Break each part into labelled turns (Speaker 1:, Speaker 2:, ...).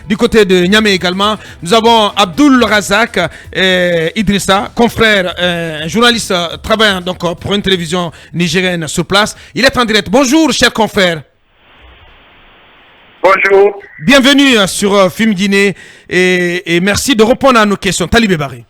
Speaker 1: Du côté de Niamey également, nous avons Abdul Razak Idrissa, confrère, journaliste travaillant donc pour une télévision nigérienne sur place. Il est en direct. Bonjour, cher confrère.
Speaker 2: Bonjour.
Speaker 1: Bienvenue sur Film Guinée et merci de répondre à nos questions. Talibé Barry.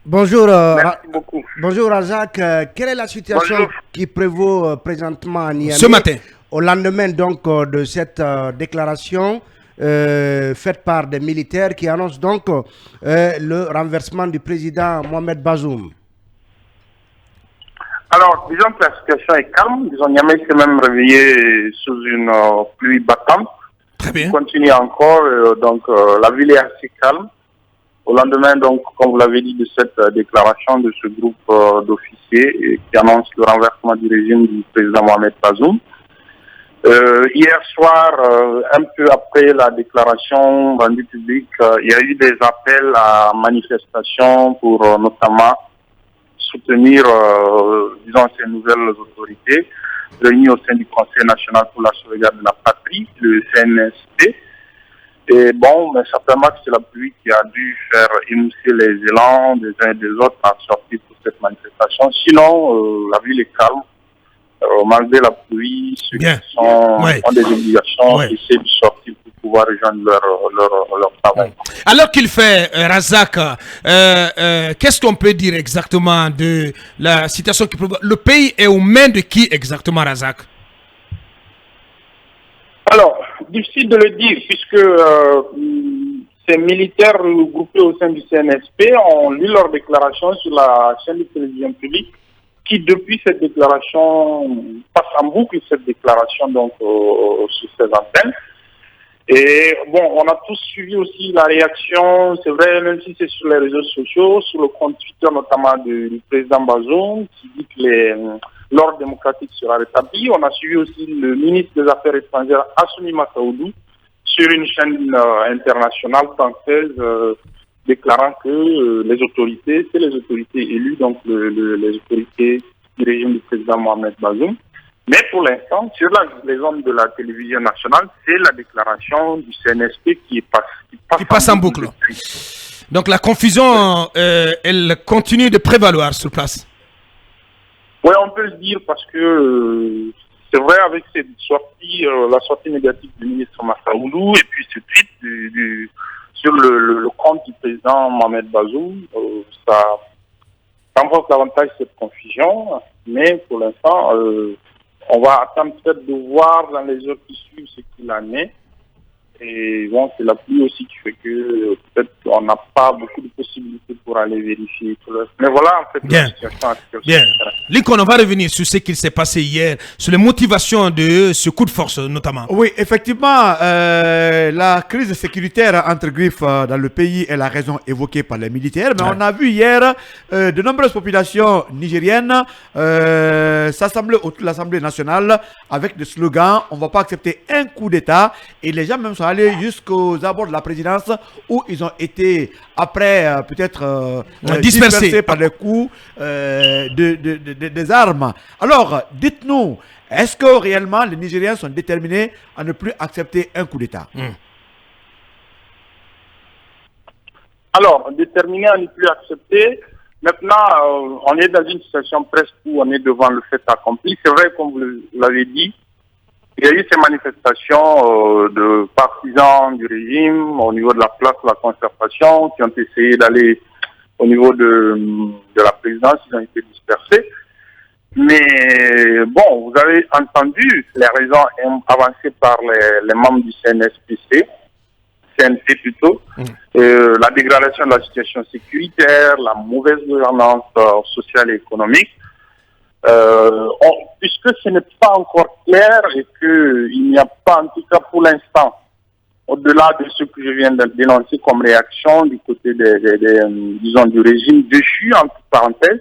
Speaker 3: Bonjour,
Speaker 2: Merci beaucoup.
Speaker 3: bonjour Razak. Quelle est la situation qui prévaut présentement à Niamey
Speaker 1: Ce matin?
Speaker 3: Au lendemain donc de cette déclaration faite par des militaires qui annoncent donc le renversement du président Mohamed Bazoum.
Speaker 2: Alors, disons que la situation est calme. Disons, Niamey s'est même réveillé sous une pluie battante.
Speaker 1: Très bien.
Speaker 2: On continue encore, la ville est assez calme. Au lendemain, donc, comme vous l'avez dit, de cette déclaration de ce groupe d'officiers qui annonce le renversement du régime du président Mohamed Bazoum. Hier soir, un peu après la déclaration rendue publique, il y a eu des appels à manifestation pour notamment soutenir, disons, ces nouvelles autorités réunies au sein du Conseil national pour la sauvegarde de la patrie, le CNSP. Et bon, mais certainement que c'est la pluie qui a dû faire émousser les élans des uns et des autres à sortir pour cette manifestation. Sinon, la ville est calme. Malgré la pluie, ceux qui ont des obligations essaient de sortir pour pouvoir rejoindre leur travail.
Speaker 1: Alors qu'il fait, Razak, qu'est-ce qu'on peut dire exactement de la situation qui prévaut? Le pays est aux mains de qui exactement, Razak?
Speaker 2: Alors, difficile de le dire, puisque ces militaires regroupés au sein du CNSP ont lu leur déclaration sur la chaîne de télévision publique, qui depuis cette déclaration passe en boucle cette déclaration donc sur ces antennes. Et bon, on a tous suivi aussi la réaction, c'est vrai, même si c'est sur les réseaux sociaux, sur le compte Twitter notamment du président Bazoum, qui dit que l'ordre démocratique sera rétabli. On a suivi aussi le ministre des Affaires étrangères, Assoumi Massaoudou, sur une chaîne internationale française, déclarant que les autorités, c'est les autorités élues, donc les autorités du régime du président Mohamed Bazoum. Mais pour l'instant, sur les ondes de la télévision nationale, c'est la déclaration du CNSP qui passe
Speaker 1: en boucle. Donc la confusion, elle continue de prévaloir sur place.
Speaker 2: Oui, on peut le dire parce que c'est vrai, avec cette sortie, la sortie négative du ministre Massaoudou et puis ce tweet sur le compte du président Mohamed Bazoum, ça renforce davantage cette confusion, mais pour l'instant, on va attendre peut-être de voir dans les heures qui suivent ce qu'il en est. Et bon, c'est la pluie aussi qui fait que peut-être qu'on n'a pas beaucoup de possibilités pour aller vérifier tout le... Mais voilà, en fait, la situation actuelle.
Speaker 1: Bien. Lincoln, on va revenir sur ce qui s'est passé hier, sur les motivations de ce coup de force notamment.
Speaker 4: Oui, effectivement, la crise sécuritaire entre griffes dans le pays est la raison évoquée par les militaires. Mais on a vu hier de nombreuses populations nigériennes s'assembler autour de l'Assemblée nationale avec des slogans « On ne va pas accepter un coup d'État » et les gens même sont allés jusqu'aux abords de la présidence où ils ont été après peut-être dispersés par les coups des armes. Alors, dites-nous, est-ce que réellement les Nigériens sont déterminés à ne plus accepter un coup d'État?
Speaker 2: Alors, déterminés à ne plus accepter, maintenant, on est dans une situation presque où on est devant le fait accompli. C'est vrai, comme vous l'avez dit, il y a eu ces manifestations de partisans du régime au niveau de la place de la concertation qui ont essayé d'aller au niveau de la présidence, ils ont été dispersés. Mais bon, vous avez entendu les raisons avancées par les membres du CNP plutôt, la dégradation de la situation sécuritaire, la mauvaise gouvernance sociale et économique. Puisque ce n'est pas encore clair et qu'il n'y a pas, en tout cas pour l'instant, au-delà de ce que je viens de dénoncer comme réaction du côté disons, du régime déchu, entre parenthèses,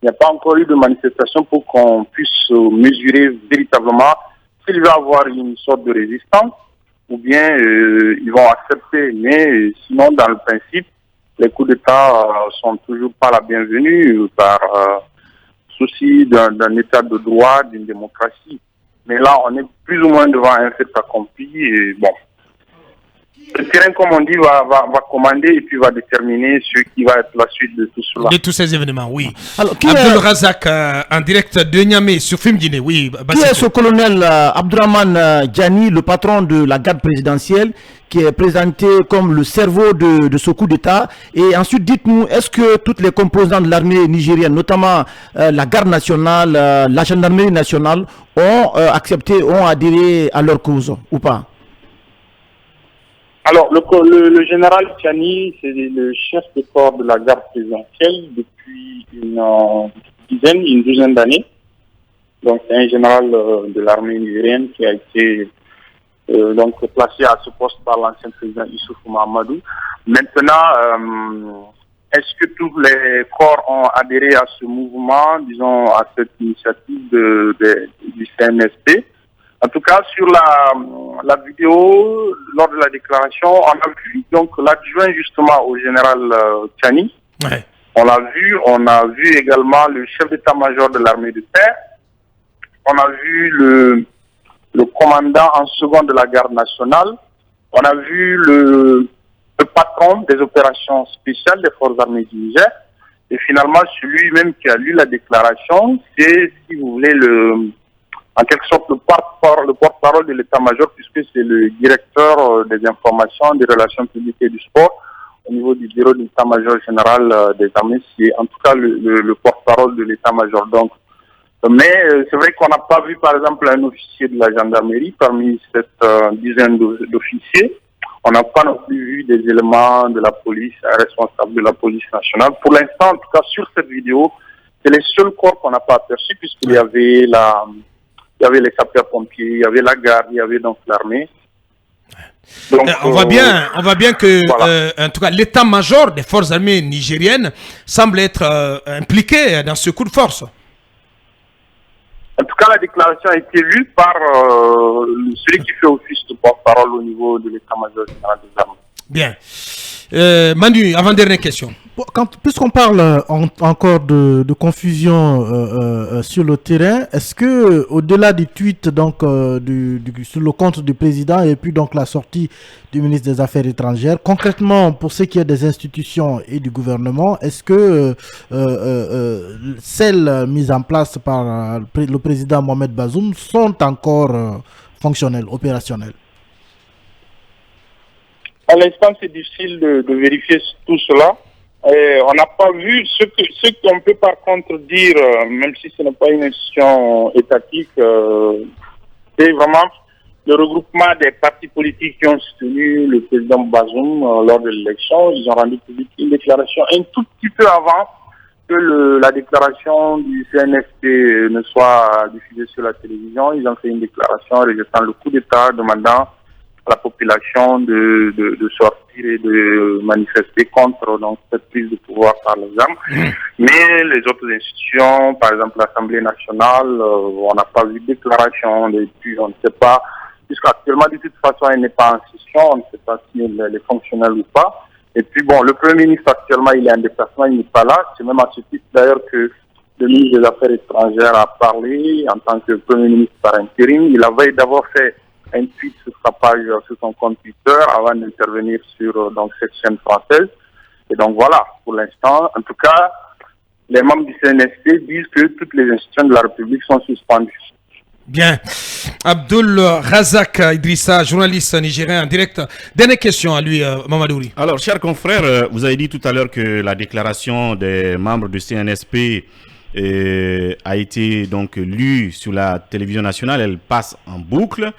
Speaker 2: il n'y a pas encore eu de manifestation pour qu'on puisse mesurer véritablement s'il va y avoir une sorte de résistance ou bien ils vont accepter. Mais sinon, dans le principe, les coups d'État sont toujours pas la bienvenue par souci d'un état de droit, d'une démocratie. Mais là, on est plus ou moins devant un fait accompli et bon. Le terrain, comme on dit, va commander et puis va déterminer ce qui va être la suite de tout cela.
Speaker 1: De tous ces événements, oui.
Speaker 5: Alors,
Speaker 1: Abdul Razak, en direct de Niamey sur Film Guinée, oui.
Speaker 5: Qui est ce colonel Abdourahmane Djani, le patron de la garde présidentielle, qui est présenté comme le cerveau de ce coup d'État? Et ensuite, dites-nous, est-ce que toutes les composantes de l'armée nigérienne, notamment la garde nationale, la gendarmerie nationale, ont accepté, ont adhéré à leur cause ou pas?
Speaker 2: Alors, le général Tchani, c'est le chef de corps de la garde présidentielle depuis une douzaine d'années. Donc, c'est un général de l'armée nigérienne qui a été donc placé à ce poste par l'ancien président Issoufou Mahamadou. Maintenant, est-ce que tous les corps ont adhéré à ce mouvement, disons, à cette initiative du CNSP? En tout cas, sur la vidéo, lors de la déclaration, on a vu donc l'adjoint justement au général Tchani.
Speaker 1: Ouais.
Speaker 2: On a vu également le chef d'état-major de l'armée de terre. On a vu le commandant en second de la garde nationale. On a vu le patron des opérations spéciales des forces armées du Niger. Et finalement, celui-même qui a lu la déclaration, c'est, si vous voulez, en quelque sorte le porte-parole de l'état-major, puisque c'est le directeur des informations, des relations publiques et du sport au niveau du bureau de l'état-major général des armées. C'est en tout cas le porte-parole de l'état-major. Donc, mais c'est vrai qu'on n'a pas vu par exemple un officier de la gendarmerie parmi cette dizaine d'officiers. On n'a pas non plus vu des éléments de la police, un responsable de la police nationale. Pour l'instant, en tout cas sur cette vidéo, c'est les seuls corps qu'on n'a pas aperçus, puisqu'il y avait les sapeurs-pompiers, il y avait la garde, il y avait donc l'armée. Donc,
Speaker 1: on voit bien que, voilà. En tout cas, l'état-major des forces armées nigériennes semble être impliqué dans ce coup de force.
Speaker 2: En tout cas, la déclaration a été lue par celui qui fait office de porte-parole au niveau de l'état-major général des armées.
Speaker 1: Bien. Manu, avant-dernière question.
Speaker 6: Puisqu'on parle encore de confusion sur le terrain, est-ce que au-delà du tweet donc sur le compte du président et puis donc la sortie du ministre des Affaires étrangères, concrètement pour ce qui est des institutions et du gouvernement, est-ce que celles mises en place par le président Mohamed Bazoum sont encore fonctionnelles, opérationnelles?
Speaker 2: À l'instant, c'est difficile de vérifier tout cela. On n'a pas vu ce qu'on peut par contre dire, même si ce n'est pas une institution étatique, c'est vraiment le regroupement des partis politiques qui ont soutenu le président Bazoum lors de l'élection. Ils ont rendu public une déclaration un tout petit peu avant que la déclaration du CNSP ne soit diffusée sur la télévision. Ils ont fait une déclaration rejetant le coup d'État, demandant à la population de sortir et de manifester contre donc, cette prise de pouvoir par les armes. Mais les autres institutions, par exemple l'Assemblée nationale, on n'a pas vu de déclaration, et puis on ne sait pas, puisqu'actuellement de toute façon elle n'est pas en session, on ne sait pas si elle est fonctionnelle ou pas. Et puis bon, le Premier ministre actuellement il est en déplacement, il n'est pas là. C'est même à ce titre d'ailleurs que le ministre des Affaires étrangères a parlé en tant que Premier ministre par intérim. Il avait d'abord fait un tweet sur sa page, sur son compte Twitter, avant d'intervenir sur donc, cette chaîne française. Et donc voilà, pour l'instant, en tout cas, les membres du CNSP disent que toutes les institutions de la République sont suspendues.
Speaker 1: Bien. Abdul Razak Idrissa, journaliste nigérien en direct. Dernière question à lui, Mamadouri.
Speaker 7: Alors, chers confrères, vous avez dit tout à l'heure que la déclaration des membres du CNSP a été donc lue sur la télévision nationale, elle passe en boucle.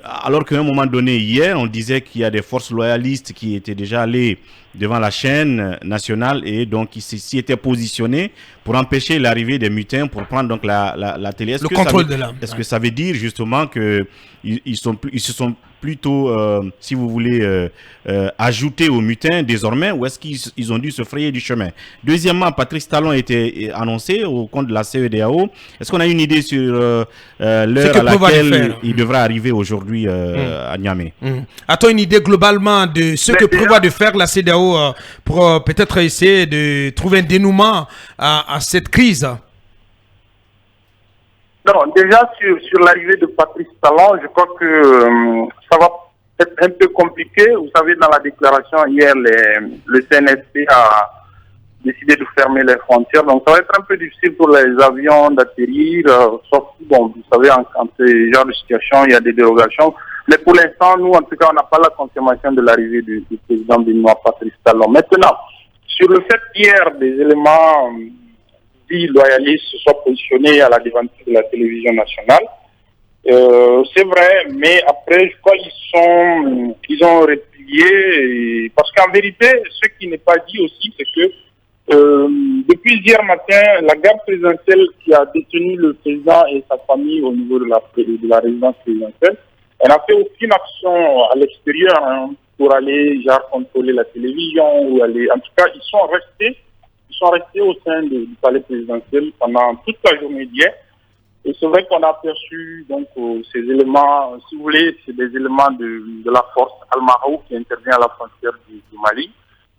Speaker 7: Alors qu'à un moment donné, hier, on disait qu'il y a des forces loyalistes qui étaient déjà allées devant la chaîne nationale et donc qui s'y étaient positionnés pour empêcher l'arrivée des mutins, pour prendre donc la télé.
Speaker 1: Le contrôle de l'arme.
Speaker 7: Est-ce que ça veut dire justement que ils se sont plutôt, si vous voulez, ajoutés aux mutins désormais, ou est-ce qu'ils ont dû se frayer du chemin? Deuxièmement, Patrice Talon était annoncé au compte de la CEDEAO. Est-ce qu'on a une idée sur l'heure à laquelle il devra arriver aujourd'hui à Niamey?
Speaker 1: A-t-on une idée globalement de ce que prévoit de faire la CEDEAO pour peut-être essayer de trouver un dénouement à cette crise?
Speaker 2: Non, déjà sur l'arrivée de Patrice Talon, je crois que ça va un peu compliqué. Vous savez, dans la déclaration hier, le CNSP a décidé de fermer les frontières. Donc, ça va être un peu difficile pour les avions d'atterrir. Sauf, bon, vous savez, en ce genre de situation, il y a des dérogations. Mais pour l'instant, nous, en tout cas, on n'a pas la confirmation de l'arrivée du président Benoît Patrice Talon. Maintenant, sur le fait qu'hier, des éléments dits loyalistes se soient positionnés à la devanture de la télévision nationale, c'est vrai, mais après, je crois qu'ils ont replié. Parce qu'en vérité, ce qui n'est pas dit aussi, c'est que depuis hier matin, la garde présidentielle qui a détenu le président et sa famille au niveau de la résidence présidentielle, elle n'a fait aucune action à l'extérieur pour aller contrôler la télévision ou aller. En tout cas, ils sont restés au sein du palais présidentiel pendant toute la journée d'hier. Et c'est vrai qu'on a aperçu donc ces éléments, si vous voulez, c'est des éléments de la force Al-Mahou qui intervient à la frontière du Mali.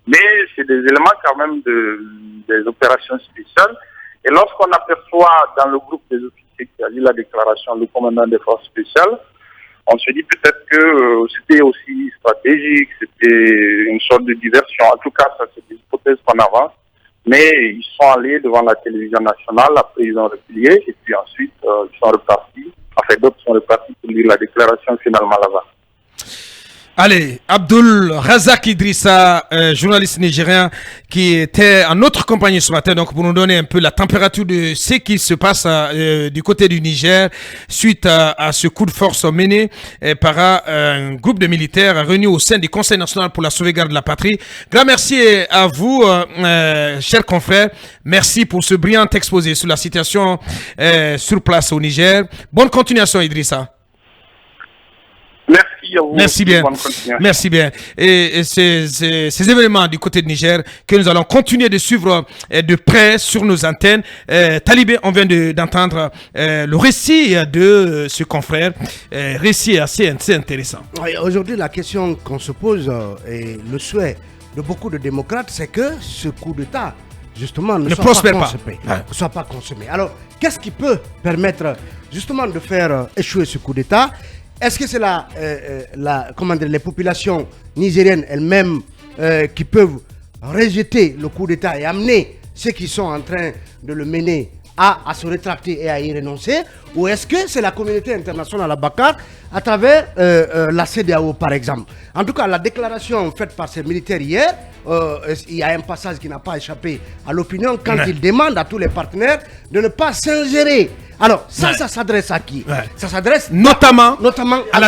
Speaker 2: Mais c'est des éléments quand même des opérations spéciales. Et lorsqu'on aperçoit dans le groupe des officiers qui a lu la déclaration le commandant des forces spéciales, on se dit peut-être que c'était aussi stratégique, c'était une sorte de diversion. En tout cas, ça c'est des hypothèses qu'on avance. Mais ils sont allés devant la télévision nationale, après ils ont replié, et puis ensuite ils sont repartis. Enfin, d'autres sont repartis pour lire la déclaration finalement là-bas.
Speaker 1: Allez, Abdul Razak Idrissa, journaliste nigérien, qui était en notre compagnie ce matin, donc pour nous donner un peu la température de ce qui se passe du côté du Niger suite à ce coup de force mené par un groupe de militaires réunis au sein du Conseil national pour la sauvegarde de la patrie. Grand merci à vous, chers confrères. Merci pour ce brillant exposé sur la situation sur place au Niger. Bonne continuation, Idrissa.
Speaker 2: Merci à vous.
Speaker 1: Merci bien. Merci bien. Et ces événements du côté de Niger que nous allons continuer de suivre de près sur nos antennes. Talibé, on vient d'entendre le récit de ce confrère. Récit assez intéressant.
Speaker 3: Aujourd'hui, la question qu'on se pose et le souhait de beaucoup de démocrates, c'est que ce coup d'État, justement, ne soit pas consommé. Alors, qu'est-ce qui peut permettre justement de faire échouer ce coup d'État? Est-ce que c'est les populations nigériennes elles-mêmes qui peuvent rejeter le coup d'État et amener ceux qui sont en train de le mener à se rétracter et à y renoncer? Ou est-ce que c'est la communauté internationale à Bakar à travers la CEDEAO par exemple? En tout cas, la déclaration faite par ces militaires hier, il y a un passage qui n'a pas échappé à l'opinion quand ils demandent à tous les partenaires de ne pas s'ingérer. Alors, ça s'adresse à qui? Ça s'adresse notamment à la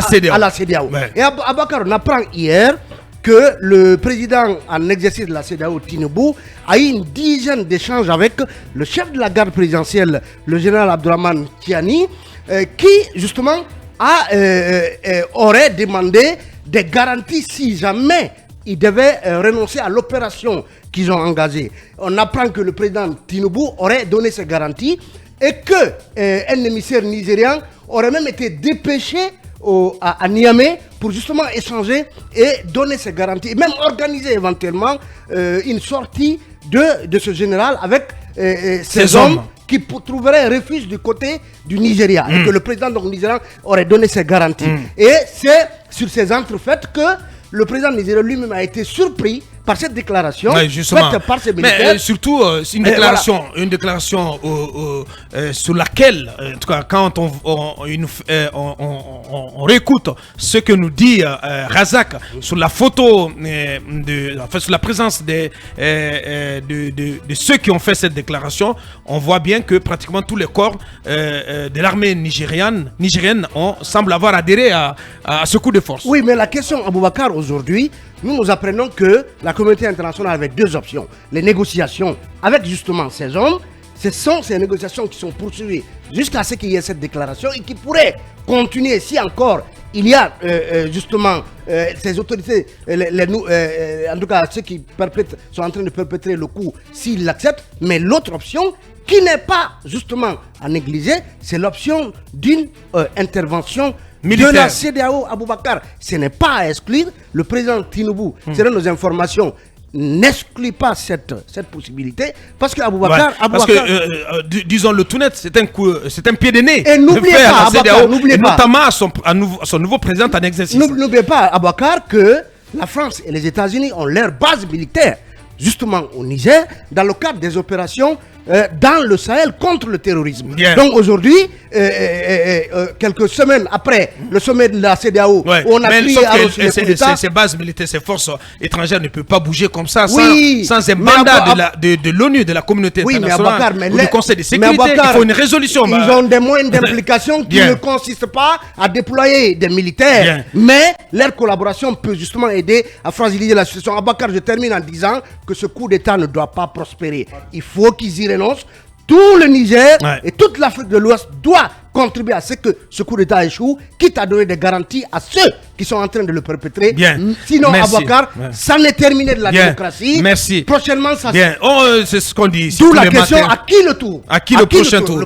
Speaker 3: CEDEAO. Et à Bakar, on apprend hier que le président en exercice de la CEDEAO, Tinubu, a eu une dizaine d'échanges avec le chef de la garde présidentielle, le général Abdourahmane Tiani, qui justement aurait demandé des garanties si jamais il devait renoncer à l'opération qu'ils ont engagée. On apprend que le président Tinubu aurait donné ces garanties et qu'un émissaire nigérian aurait même été dépêché à Niamey pour justement échanger et donner ces garanties, et même organiser éventuellement une sortie de ce général avec ces hommes qui trouveraient refuge du côté du Nigeria, et que le président nigérian aurait donné ces garanties. Et c'est sur ces entrefaites que le président nigérien lui-même a été surpris par cette déclaration faite par ces militaires.
Speaker 1: Mais surtout, c'est une déclaration, sur laquelle, en tout cas, quand on réécoute ce que nous dit Razak sur la photo, sur la présence de ceux qui ont fait cette déclaration, on voit bien que pratiquement tous les corps de l'armée nigérienne semblent avoir adhéré à ce coup de force.
Speaker 3: Oui, mais la question, Aboubakar, aujourd'hui, nous apprenons que la communauté internationale avait deux options. Les négociations avec justement ces hommes, ce sont ces négociations qui sont poursuivies jusqu'à ce qu'il y ait cette déclaration et qui pourraient continuer si encore il y a justement ces autorités, en tout cas ceux qui sont en train de perpétrer le coup, s'ils l'acceptent. Mais l'autre option, qui n'est pas justement à négliger, c'est l'option d'une intervention militaire de la CEDEAO. Aboubakar, ce n'est pas à exclure. Le président Tinubu, selon nos informations, n'exclut pas cette possibilité parce que Aboubacar,
Speaker 1: disons-le tout net, c'est un pied de nez.
Speaker 3: Et n'oubliez pas, Aboubacar,
Speaker 1: notamment à son nouveau président en exercice.
Speaker 3: N'oubliez pas, Aboubacar, que la France et les États-Unis ont leur base militaire justement au Niger dans le cadre des opérations dans le Sahel contre le terrorisme.
Speaker 1: Bien.
Speaker 3: Donc aujourd'hui, quelques semaines après le sommet de la CEDEAO, où on a crié à
Speaker 1: ces bases militaires, ces forces étrangères ne peuvent pas bouger comme ça sans un mandat de l'ONU, de la communauté internationale, ou du Conseil de sécurité. Il faut une résolution.
Speaker 3: Ils ont des moyens d'implication qui ne consistent pas à déployer des militaires, mais leur collaboration peut justement aider à fragiliser la situation. Aboubacar, je termine en disant que ce coup d'État ne doit pas prospérer. Il faut qu'ils y renoncent. Tout le Niger et toute l'Afrique de l'Ouest doit contribuer à ce que ce coup d'État échoue, quitte à donner des garanties à ceux qui sont en train de le perpétrer. Sinon, Aboubacar, ça n'est terminé de la démocratie.
Speaker 1: Merci.
Speaker 3: Prochainement, ça
Speaker 1: c'est ce qu'on dit ici.
Speaker 3: D'où la question, à qui le tour?
Speaker 1: À qui le prochain tour?